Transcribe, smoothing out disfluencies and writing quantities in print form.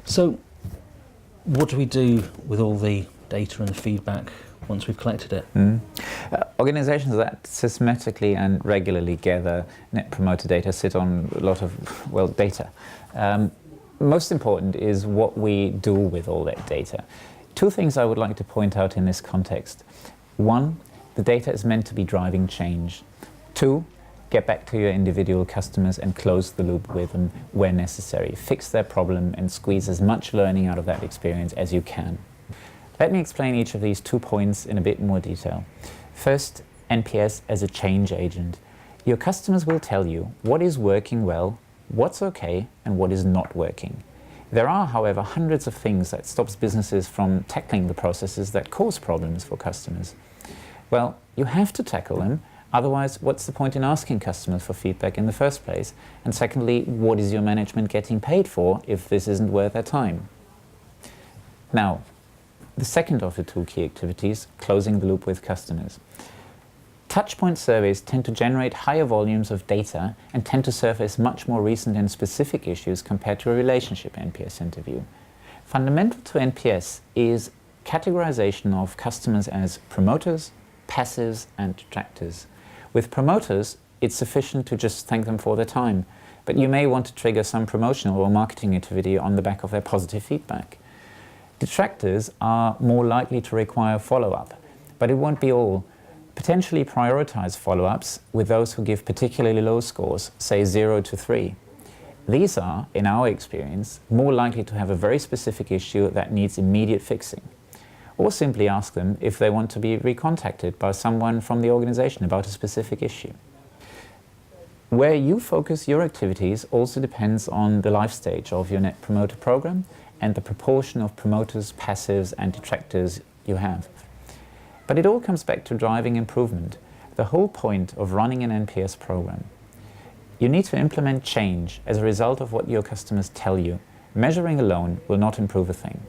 So what do we do with all the data and the feedback once we've collected it? Organizations that systematically and regularly gather Net Promoter data sit on a lot of, well, data. Most important is what we do with all that data. Two things I would like to point out in this context. One, the data is meant to be driving change. Two, get back to your individual customers and close the loop with them where necessary. Fix their problem and squeeze as much learning out of that experience as you can. Let me explain each of these 2 points in a bit more detail. First, NPS as a change agent. Your customers will tell you what is working well, what's okay, and what is not working. There are, however, hundreds of things that stops businesses from tackling the processes that cause problems for customers. Well, you have to tackle them, otherwise what's the point in asking customers for feedback in the first place? And secondly, what is your management getting paid for if this isn't worth their time? Now, the second of the 2 key activities, closing the loop with customers. Touchpoint surveys tend to generate higher volumes of data and tend to surface much more recent and specific issues compared to a relationship NPS interview. Fundamental to NPS is categorization of customers as promoters, passives, and detractors. With promoters, it's sufficient to just thank them for their time, but you may want to trigger some promotional or marketing activity on the back of their positive feedback. Detractors are more likely to require follow-up, but it won't be all. Potentially prioritize follow-ups with those who give particularly low scores, say 0 to 3. These are, in our experience, more likely to have a very specific issue that needs immediate fixing. Or simply ask them if they want to be recontacted by someone from the organization about a specific issue. Where you focus your activities also depends on the life stage of your Net Promoter program and the proportion of promoters, passives, and detractors you have. But it all comes back to driving improvement, the whole point of running an NPS program. You need to implement change as a result of what your customers tell you. Measuring alone will not improve a thing.